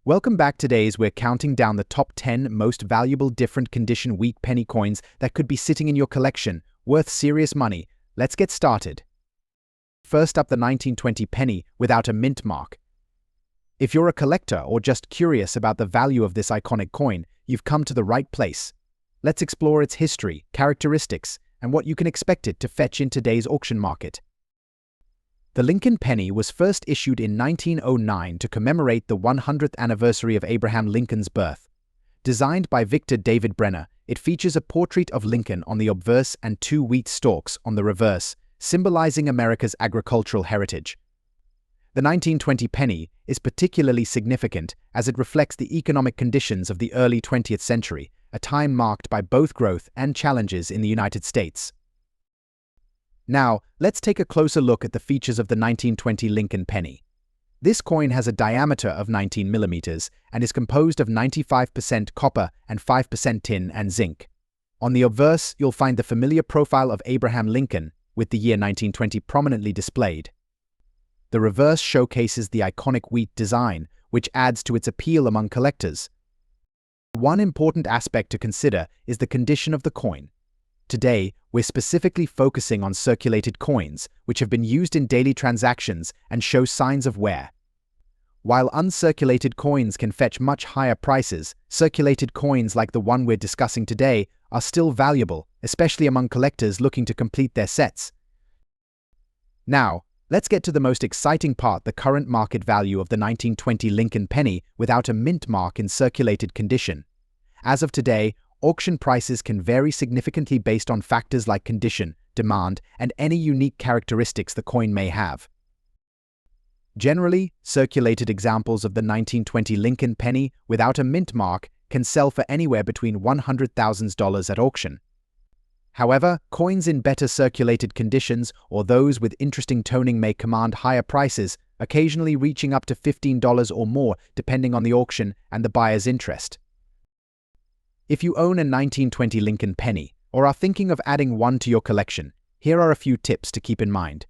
Welcome back. Today's we're counting down the top 10 most valuable different condition wheat penny coins that could be sitting in your collection, worth serious money. Let's get started. First up, the 1920 penny without a mint mark. If you're a collector or just curious about the value of this iconic coin, you've come to the right place. Let's explore its history, characteristics, and what you can expect it to fetch in today's auction market. The Lincoln penny was first issued in 1909 to commemorate the 100th anniversary of Abraham Lincoln's birth. Designed by Victor David Brenner, it features a portrait of Lincoln on the obverse and two wheat stalks on the reverse, symbolizing America's agricultural heritage. The 1920 penny is particularly significant as it reflects the economic conditions of the early 20th century, a time marked by both growth and challenges in the United States. Now, let's take a closer look at the features of the 1920 Lincoln penny. This coin has a diameter of 19 millimeters and is composed of 95% copper and 5% tin and zinc. On the obverse, you'll find the familiar profile of Abraham Lincoln, with the year 1920 prominently displayed. The reverse showcases the iconic wheat design, which adds to its appeal among collectors. One important aspect to consider is the condition of the coin. Today, we're specifically focusing on circulated coins, which have been used in daily transactions and show signs of wear. While uncirculated coins can fetch much higher prices, circulated coins like the one we're discussing today are still valuable, especially among collectors looking to complete their sets. Now, let's get to the most exciting part: the current market value of the 1920 Lincoln penny without a mint mark in circulated condition. As of today, auction prices can vary significantly based on factors like condition, demand, and any unique characteristics the coin may have. Generally, circulated examples of the 1920 Lincoln penny without a mint mark can sell for anywhere between $100,000 at auction. However, coins in better circulated conditions or those with interesting toning may command higher prices, occasionally reaching up to $15 or more depending on the auction and the buyer's interest. If you own a 1920 Lincoln penny or are thinking of adding one to your collection, here are a few tips to keep in mind.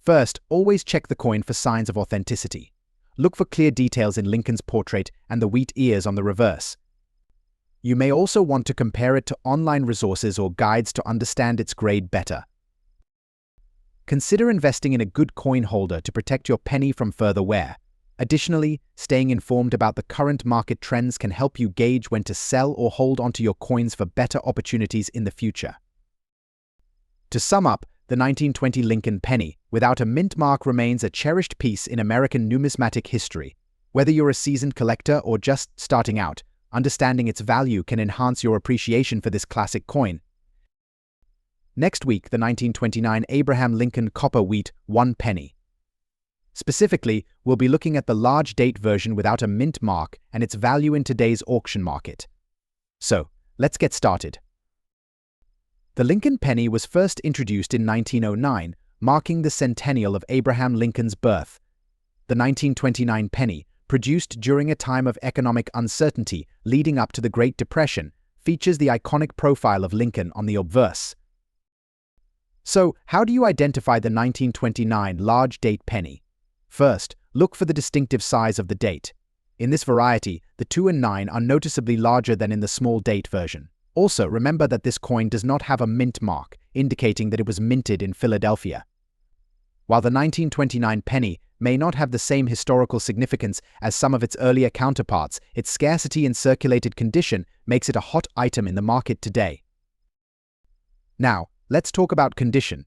First, always check the coin for signs of authenticity. Look for clear details in Lincoln's portrait and the wheat ears on the reverse. You may also want to compare it to online resources or guides to understand its grade better. Consider investing in a good coin holder to protect your penny from further wear. Additionally, staying informed about the current market trends can help you gauge when to sell or hold onto your coins for better opportunities in the future. To sum up, the 1920 Lincoln penny without a mint mark remains a cherished piece in American numismatic history. Whether you're a seasoned collector or just starting out, understanding its value can enhance your appreciation for this classic coin. Next week, the 1929 Abraham Lincoln copper wheat 1 penny. Specifically, we'll be looking at the large date version without a mint mark and its value in today's auction market. So, let's get started. The Lincoln penny was first introduced in 1909, marking the centennial of Abraham Lincoln's birth. The 1929 penny, produced during a time of economic uncertainty leading up to the Great Depression, features the iconic profile of Lincoln on the obverse. So, how do you identify the 1929 large date penny? First, look for the distinctive size of the date. In this variety, the 2 and 9 are noticeably larger than in the small date version. Also, remember that this coin does not have a mint mark, indicating that it was minted in Philadelphia. While the 1929 penny may not have the same historical significance as some of its earlier counterparts, its scarcity in circulated condition makes it a hot item in the market today. Now, let's talk about condition.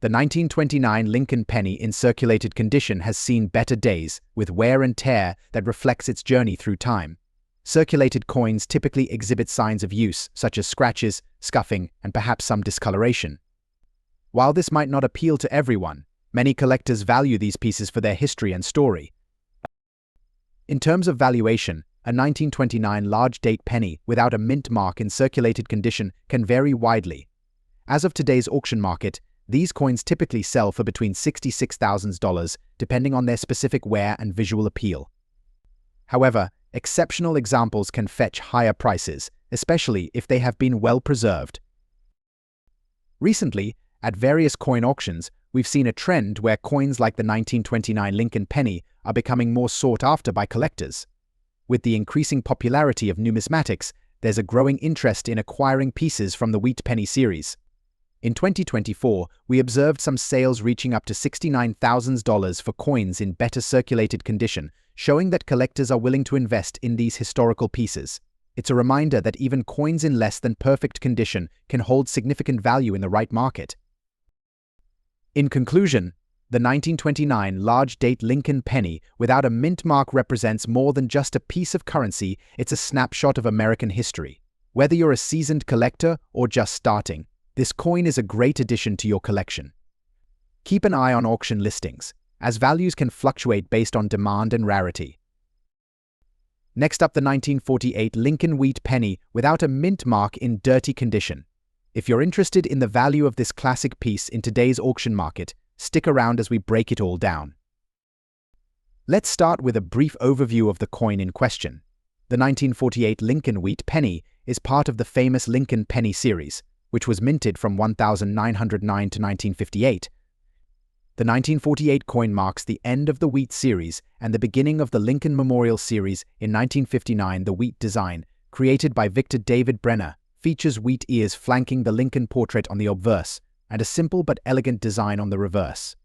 The 1929 Lincoln penny in circulated condition has seen better days, with wear and tear that reflects its journey through time. Circulated coins typically exhibit signs of use, such as scratches, scuffing, and perhaps some discoloration. While this might not appeal to everyone, many collectors value these pieces for their history and story. In terms of valuation, a 1929 large date penny without a mint mark in circulated condition can vary widely. As of today's auction market, these coins typically sell for between $66,000, depending on their specific wear and visual appeal. However, exceptional examples can fetch higher prices, especially if they have been well preserved. Recently, at various coin auctions, we've seen a trend where coins like the 1929 Lincoln penny are becoming more sought after by collectors. With the increasing popularity of numismatics, there's a growing interest in acquiring pieces from the wheat penny series. In 2024, we observed some sales reaching up to $69,000 for coins in better circulated condition, showing that collectors are willing to invest in these historical pieces. It's a reminder that even coins in less than perfect condition can hold significant value in the right market. In conclusion, the 1929 large-date Lincoln penny without a mint mark represents more than just a piece of currency, it's a snapshot of American history. Whether you're a seasoned collector or just starting, this coin is a great addition to your collection. Keep an eye on auction listings, as values can fluctuate based on demand and rarity. Next up, the 1948 Lincoln wheat penny without a mint mark in dirty condition. If you're interested in the value of this classic piece in today's auction market, stick around as we break it all down. Let's start with a brief overview of the coin in question. The 1948 Lincoln wheat penny is part of the famous Lincoln penny series, which was minted from 1909 to 1958. The 1948 coin marks the end of the wheat series and the beginning of the Lincoln Memorial series. In 1959, the wheat design, created by Victor David Brenner, features wheat ears flanking the Lincoln portrait on the obverse, and a simple but elegant design on the reverse.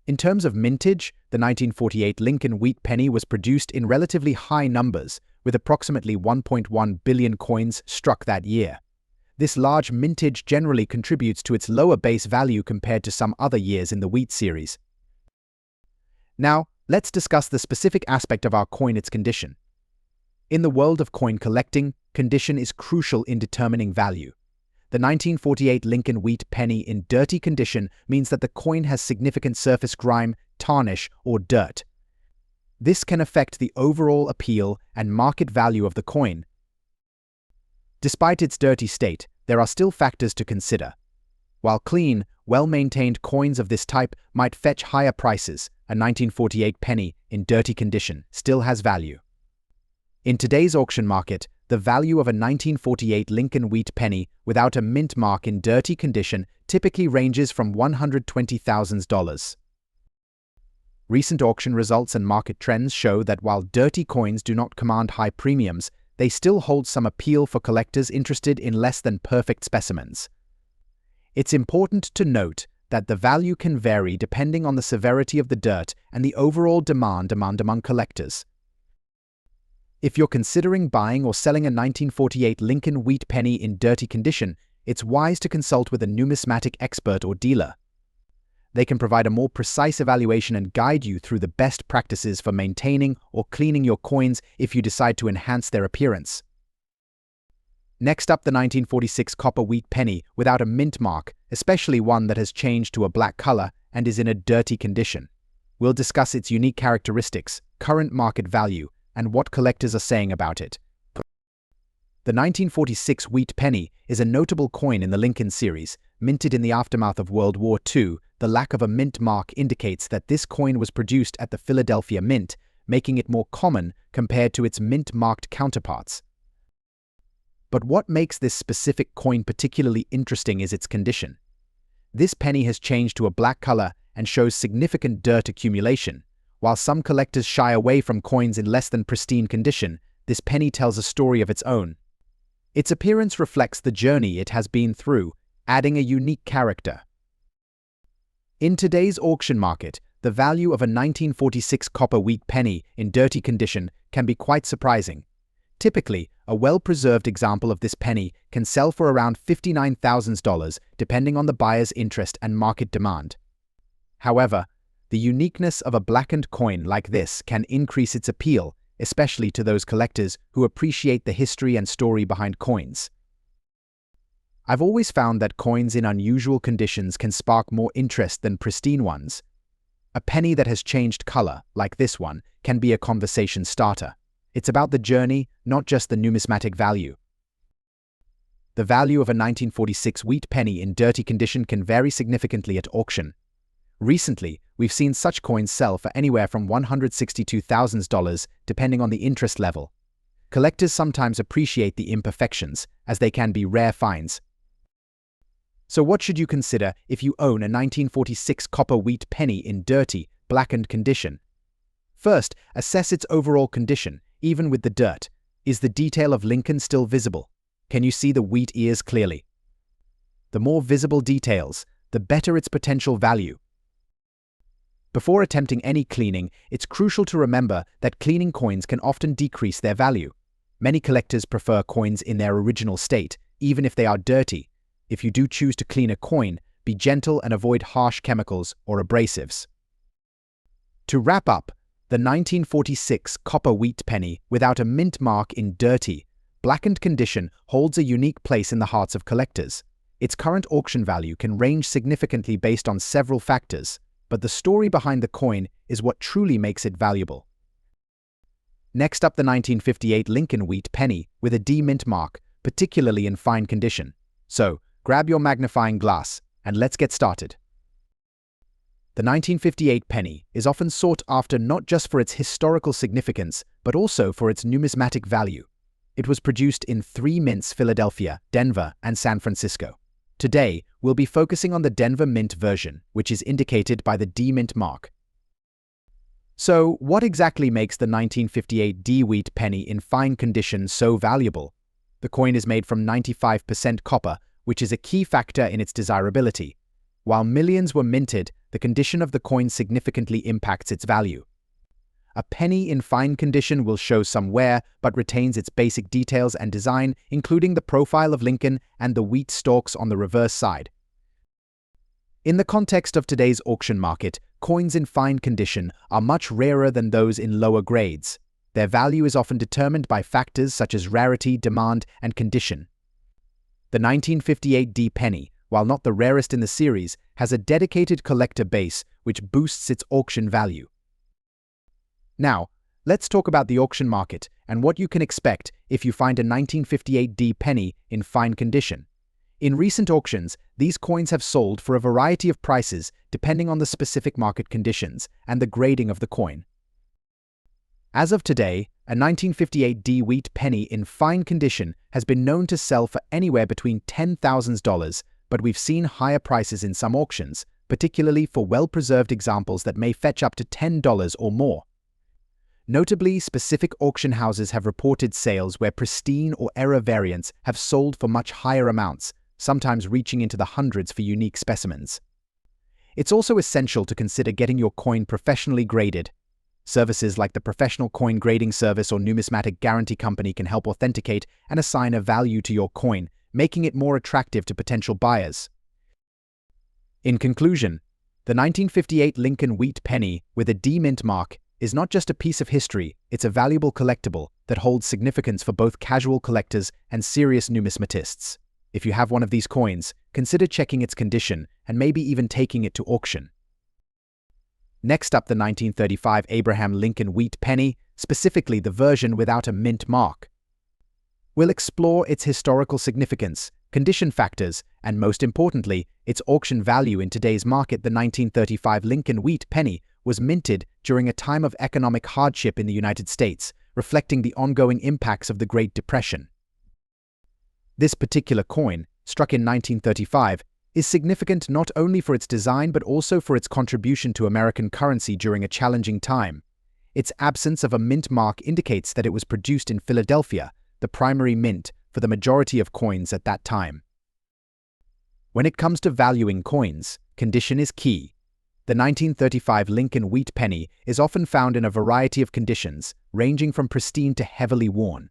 In terms of mintage, the 1948 Lincoln wheat penny was produced in relatively high numbers, with approximately 1.1 billion coins struck that year. This large mintage generally contributes to its lower base value compared to some other years in the wheat series. Now, let's discuss the specific aspect of our coin, its condition. In the world of coin collecting, condition is crucial in determining value. The 1948 Lincoln wheat penny in dirty condition means that the coin has significant surface grime, tarnish, or dirt. This can affect the overall appeal and market value of the coin. Despite its dirty state, there are still factors to consider. While clean, well-maintained coins of this type might fetch higher prices, a 1948 penny in dirty condition still has value. In today's auction market, the value of a 1948 Lincoln wheat penny without a mint mark in dirty condition typically ranges from $120,000. Recent auction results and market trends show that while dirty coins do not command high premiums, they still hold some appeal for collectors interested in less than perfect specimens. It's important to note that the value can vary depending on the severity of the dirt and the overall demand among collectors. If you're considering buying or selling a 1948 Lincoln wheat penny in dirty condition, it's wise to consult with a numismatic expert or dealer. They can provide a more precise evaluation and guide you through the best practices for maintaining or cleaning your coins if you decide to enhance their appearance. Next up, the 1946 copper wheat penny without a mint mark, especially one that has changed to a black color and is in a dirty condition. We'll discuss its unique characteristics, current market value, and what collectors are saying about it. The 1946 wheat penny is a notable coin in the Lincoln series, minted in the aftermath of World War II. The lack of a mint mark indicates that this coin was produced at the Philadelphia Mint, making it more common compared to its mint-marked counterparts. But what makes this specific coin particularly interesting is its condition. This penny has changed to a black color and shows significant dirt accumulation. While some collectors shy away from coins in less than pristine condition, this penny tells a story of its own. Its appearance reflects the journey it has been through, adding a unique character. In today's auction market, the value of a 1946 copper wheat penny in dirty condition can be quite surprising. Typically, a well-preserved example of this penny can sell for around $59,000 depending on the buyer's interest and market demand. However, the uniqueness of a blackened coin like this can increase its appeal, especially to those collectors who appreciate the history and story behind coins. I've always found that coins in unusual conditions can spark more interest than pristine ones. A penny that has changed color, like this one, can be a conversation starter. It's about the journey, not just the numismatic value. The value of a 1946 wheat penny in dirty condition can vary significantly at auction. Recently, we've seen such coins sell for anywhere from $162,000 depending on the interest level. Collectors sometimes appreciate the imperfections, as they can be rare finds. So what should you consider if you own a 1946 copper wheat penny in dirty, blackened condition? First, assess its overall condition, even with the dirt. Is the detail of Lincoln still visible? Can you see the wheat ears clearly? The more visible details, the better its potential value. Before attempting any cleaning, it's crucial to remember that cleaning coins can often decrease their value. Many collectors prefer coins in their original state, even if they are dirty. If you do choose to clean a coin, be gentle and avoid harsh chemicals or abrasives. To wrap up, the 1946 copper wheat penny without a mint mark in dirty, blackened condition holds a unique place in the hearts of collectors. Its current auction value can range significantly based on several factors, but the story behind the coin is what truly makes it valuable. Next up, the 1958 Lincoln wheat penny with a D mint mark, particularly in fine condition. So, grab your magnifying glass and let's get started. The 1958 penny is often sought after not just for its historical significance, but also for its numismatic value. It was produced in 3 mints: Philadelphia, Denver, and San Francisco. Today, we'll be focusing on the Denver Mint version, which is indicated by the D Mint mark. So, what exactly makes the 1958 D wheat penny in fine condition so valuable? The coin is made from 95% copper, which is a key factor in its desirability. While millions were minted, the condition of the coin significantly impacts its value. A penny in fine condition will show some wear, but retains its basic details and design, including the profile of Lincoln and the wheat stalks on the reverse side. In the context of today's auction market, coins in fine condition are much rarer than those in lower grades. Their value is often determined by factors such as rarity, demand, and condition. The 1958 D penny, while not the rarest in the series, has a dedicated collector base which boosts its auction value. Now, let's talk about the auction market and what you can expect if you find a 1958 D penny in fine condition. In recent auctions, these coins have sold for a variety of prices depending on the specific market conditions and the grading of the coin. As of today, a 1958 D wheat penny in fine condition has been known to sell for anywhere between $10,000, but we've seen higher prices in some auctions, particularly for well-preserved examples that may fetch up to $10 or more. Notably, specific auction houses have reported sales where pristine or error variants have sold for much higher amounts, sometimes reaching into the hundreds for unique specimens. It's also essential to consider getting your coin professionally graded. Services like the Professional Coin Grading Service or Numismatic Guarantee Company can help authenticate and assign a value to your coin, making it more attractive to potential buyers. In conclusion, the 1958 Lincoln wheat penny with a D mint mark is not just a piece of history, it's a valuable collectible that holds significance for both casual collectors and serious numismatists. If you have one of these coins, consider checking its condition and maybe even taking it to auction. Next up, the 1935 Abraham Lincoln wheat penny, specifically the version without a mint mark. We'll explore its historical significance, condition factors, and most importantly, its auction value in today's market. The 1935 Lincoln wheat penny was minted during a time of economic hardship in the United States, reflecting the ongoing impacts of the Great Depression. This particular coin, struck in 1935, is significant not only for its design but also for its contribution to American currency during a challenging time. Its absence of a mint mark indicates that it was produced in Philadelphia, the primary mint for the majority of coins at that time. When it comes to valuing coins, condition is key. The 1935 Lincoln wheat penny is often found in a variety of conditions, ranging from pristine to heavily worn.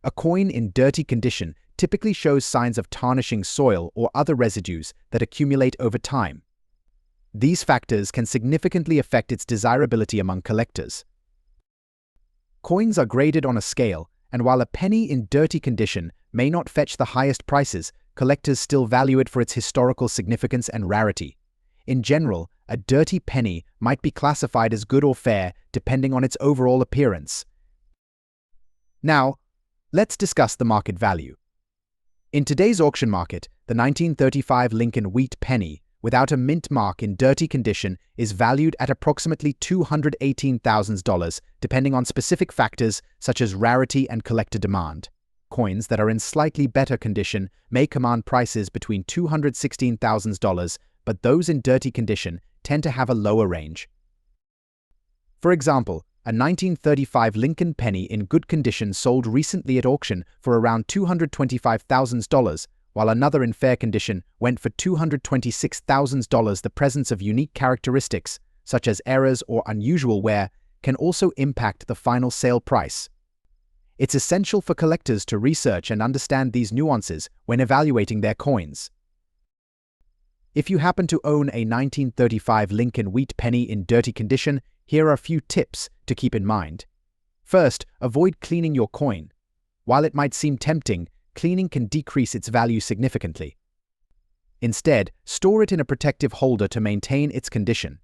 A coin in dirty condition typically shows signs of tarnishing soil or other residues that accumulate over time. These factors can significantly affect its desirability among collectors. Coins are graded on a scale, and while a penny in dirty condition may not fetch the highest prices, collectors still value it for its historical significance and rarity. In general, a dirty penny might be classified as good or fair depending on its overall appearance. Now, let's discuss the market value. In today's auction market, the 1935 Lincoln wheat penny, without a mint mark in dirty condition, is valued at approximately $218,000, depending on specific factors such as rarity and collector demand. Coins that are in slightly better condition may command prices between $216,000, but those in dirty condition tend to have a lower range. For example, A 1935 Lincoln penny in good condition sold recently at auction for around $225,000, while another in fair condition went for $226,000. The presence of unique characteristics, such as errors or unusual wear, can also impact the final sale price. It's essential for collectors to research and understand these nuances when evaluating their coins. If you happen to own a 1935 Lincoln wheat penny in dirty condition, here are a few tips to keep in mind. First, avoid cleaning your coin. While it might seem tempting, cleaning can decrease its value significantly. Instead, store it in a protective holder to maintain its condition.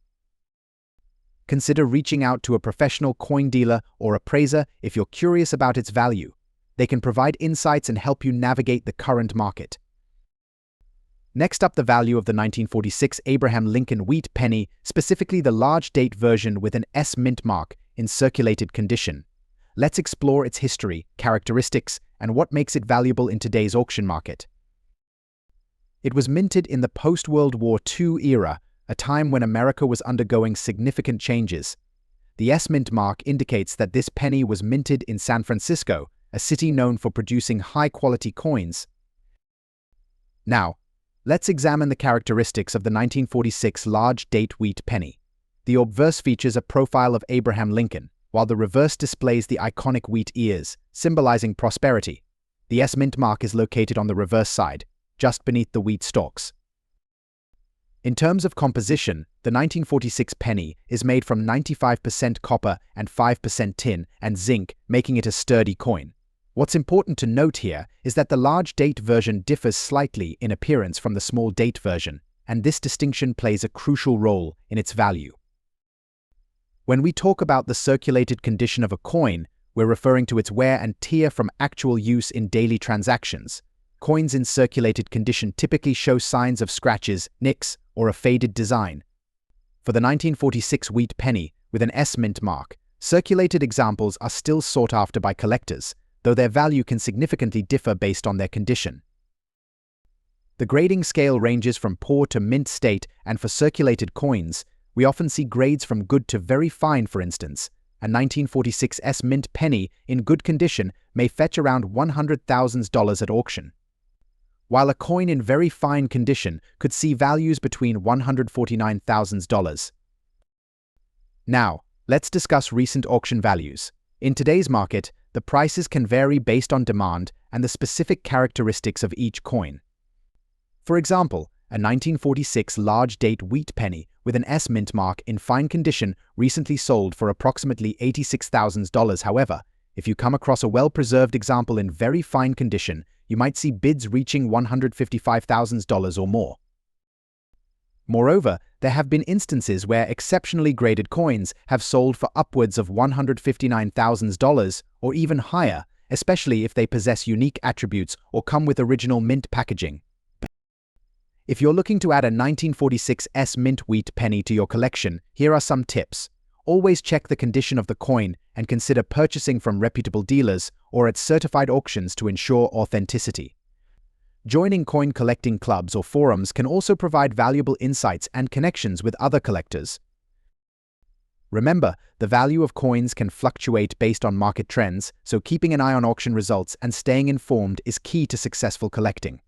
Consider reaching out to a professional coin dealer or appraiser if you're curious about its value. They can provide insights and help you navigate the current market. Next up, the value of the 1946 Abraham Lincoln wheat penny, specifically the large date version with an S mint mark in circulated condition. Let's explore its history, characteristics, and what makes it valuable in today's auction market. It was minted in the post-World War II era, a time when America was undergoing significant changes. The S mint mark indicates that this penny was minted in San Francisco, a city known for producing high-quality coins. Now, let's examine the characteristics of the 1946 large date wheat penny. The obverse features a profile of Abraham Lincoln, while the reverse displays the iconic wheat ears, symbolizing prosperity. The S mint mark is located on the reverse side, just beneath the wheat stalks. In terms of composition, the 1946 penny is made from 95% copper and 5% tin and zinc, making it a sturdy coin. What's important to note here is that the large date version differs slightly in appearance from the small date version, and this distinction plays a crucial role in its value. When we talk about the circulated condition of a coin, we're referring to its wear and tear from actual use in daily transactions. Coins in circulated condition typically show signs of scratches, nicks, or a faded design. For the 1946 wheat penny with an S mint mark, circulated examples are still sought after by collectors, though their value can significantly differ based on their condition. The grading scale ranges from poor to mint state, and for circulated coins, we often see grades from good to very fine. For instance, a 1946 S mint penny in good condition may fetch around $100,000 at auction, while a coin in very fine condition could see values between $149,000. Now, let's discuss recent auction values. In today's market, the prices can vary based on demand and the specific characteristics of each coin. For example, a 1946 large date wheat penny with an S mint mark in fine condition recently sold for approximately $86,000. However, if you come across a well-preserved example in very fine condition, you might see bids reaching $155,000 or more. Moreover, there have been instances where exceptionally graded coins have sold for upwards of $159,000 or even higher, especially if they possess unique attributes or come with original mint packaging. If you're looking to add a 1946 S mint wheat penny to your collection, here are some tips. Always check the condition of the coin and consider purchasing from reputable dealers or at certified auctions to ensure authenticity. Joining coin collecting clubs or forums can also provide valuable insights and connections with other collectors. Remember, the value of coins can fluctuate based on market trends, so keeping an eye on auction results and staying informed is key to successful collecting.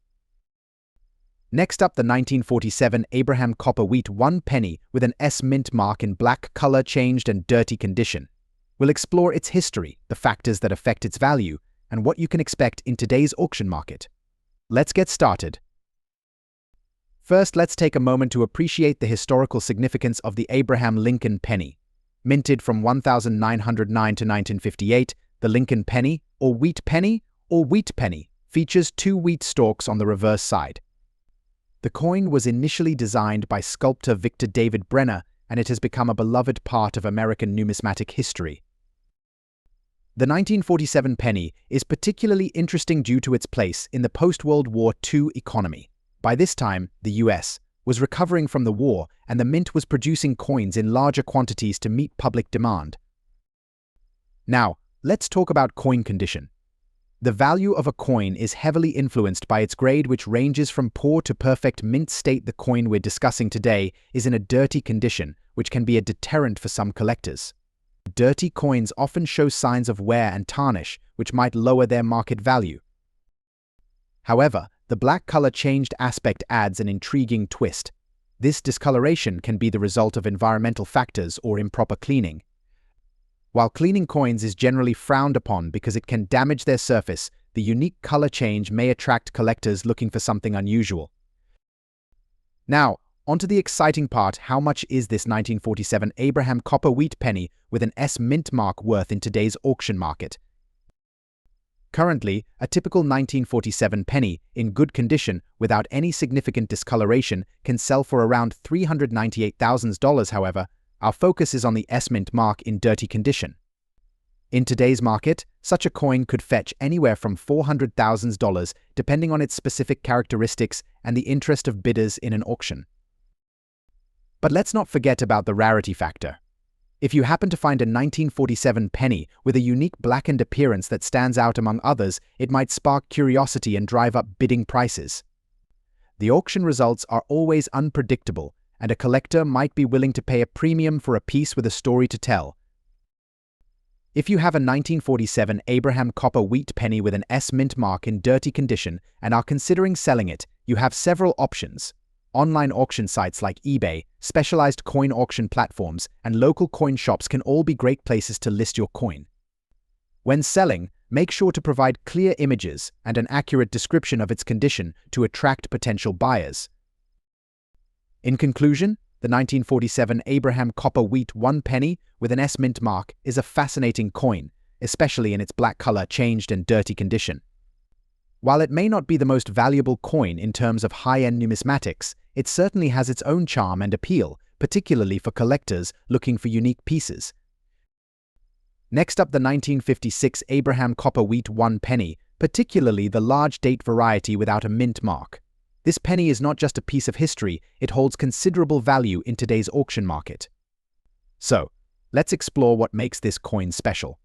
Next up, the 1947 Abraham Copper Wheat 1 penny with an S mint mark in black color changed and dirty condition. We'll explore its history, the factors that affect its value, and what you can expect in today's auction market. Let's get started. First, let's take a moment to appreciate the historical significance of the Abraham Lincoln penny. Minted from 1909 to 1958, the Lincoln penny, or wheat penny, features two wheat stalks on the reverse side. The coin was initially designed by sculptor Victor David Brenner, and it has become a beloved part of American numismatic history. The 1947 penny is particularly interesting due to its place in the post-World War II economy. By this time, the US was recovering from the war, and the mint was producing coins in larger quantities to meet public demand. Now, let's talk about coin condition. The value of a coin is heavily influenced by its grade, which ranges from poor to perfect mint state. The coin we're discussing today is in a dirty condition, which can be a deterrent for some collectors. Dirty coins often show signs of wear and tarnish, which might lower their market value. However, the black color-changed aspect adds an intriguing twist. This discoloration can be the result of environmental factors or improper cleaning. While cleaning coins is generally frowned upon because it can damage their surface, the unique color change may attract collectors looking for something unusual. Now, onto the exciting part: how much is this 1947 Abraham copper wheat penny with an S mint mark worth in today's auction market? Currently, a typical 1947 penny, in good condition, without any significant discoloration, can sell for around $398,000. However, our focus is on the S mint mark in dirty condition. In today's market, such a coin could fetch anywhere from $400,000 depending on its specific characteristics and the interest of bidders in an auction. But let's not forget about the rarity factor. If you happen to find a 1947 penny with a unique blackened appearance that stands out among others, it might spark curiosity and drive up bidding prices. The auction results are always unpredictable, and a collector might be willing to pay a premium for a piece with a story to tell. If you have a 1947 Abraham copper wheat penny with an S mint mark in dirty condition and are considering selling it, you have several options. Online auction sites like eBay, specialized coin auction platforms, and local coin shops can all be great places to list your coin. When selling, make sure to provide clear images and an accurate description of its condition to attract potential buyers. In conclusion, the 1947 Abraham copper wheat 1 penny with an S mint mark is a fascinating coin, especially in its black color changed and dirty condition. While it may not be the most valuable coin in terms of high-end numismatics, it certainly has its own charm and appeal, particularly for collectors looking for unique pieces. Next up, the 1956 Abraham copper wheat 1 penny, particularly the large date variety without a mint mark. This penny is not just a piece of history, it holds considerable value in today's auction market. So, let's explore what makes this coin special.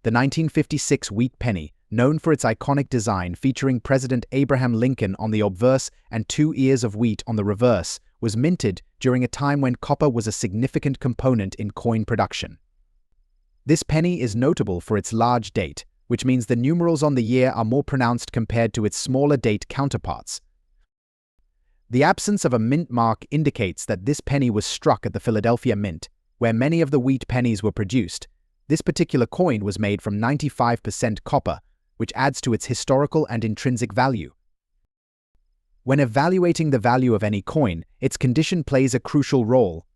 The 1956 wheat penny, known for its iconic design featuring President Abraham Lincoln on the obverse and 2 ears of wheat on the reverse, was minted during a time when copper was a significant component in coin production. This penny is notable for its large date, which means the numerals on the year are more pronounced compared to its smaller date counterparts. The absence of a mint mark indicates that this penny was struck at the Philadelphia Mint, where many of the wheat pennies were produced. This particular coin was made from 95% copper, which adds to its historical and intrinsic value. When evaluating the value of any coin, its condition plays a crucial role.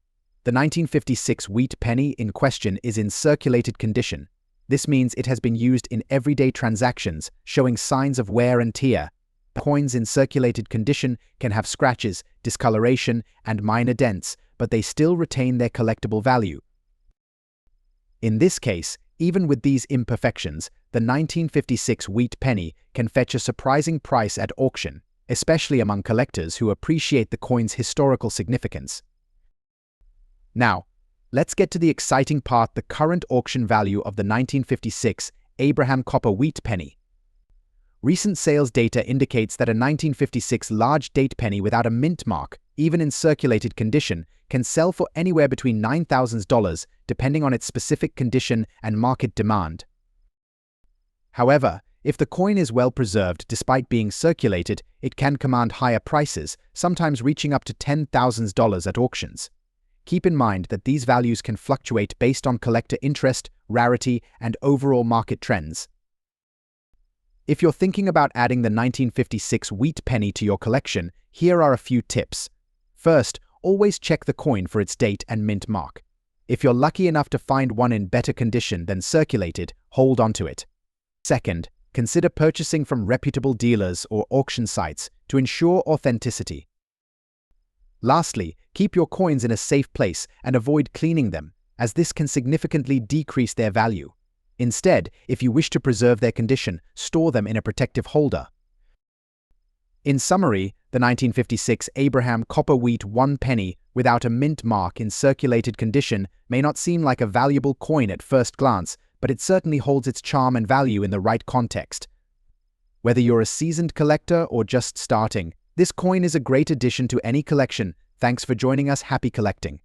The 1956 wheat penny in question is in circulated condition. This means it has been used in everyday transactions, showing signs of wear and tear. Coins in circulated condition can have scratches, discoloration, and minor dents, but they still retain their collectible value. In this case, even with these imperfections, the 1956 wheat penny can fetch a surprising price at auction, especially among collectors who appreciate the coin's historical significance. Now, let's get to the exciting part: the current auction value of the 1956 Abraham copper wheat penny. Recent sales data indicates that a 1956 large date penny without a mint mark, even in circulated condition, can sell for anywhere between $9,000 depending on its specific condition and market demand. However, if the coin is well preserved despite being circulated, it can command higher prices, sometimes reaching up to $10,000 at auctions. Keep in mind that these values can fluctuate based on collector interest, rarity, and overall market trends. If you're thinking about adding the 1956 wheat penny to your collection, here are a few tips. First, always check the coin for its date and mint mark. If you're lucky enough to find one in better condition than circulated, hold onto it. Second, consider purchasing from reputable dealers or auction sites to ensure authenticity. Lastly, keep your coins in a safe place and avoid cleaning them, as this can significantly decrease their value. Instead, if you wish to preserve their condition, store them in a protective holder. In summary, the 1956 Abraham copper wheat 1 penny without a mint mark in circulated condition may not seem like a valuable coin at first glance, but it certainly holds its charm and value in the right context. Whether you're a seasoned collector or just starting, this coin is a great addition to any collection. Thanks for joining us. Happy collecting!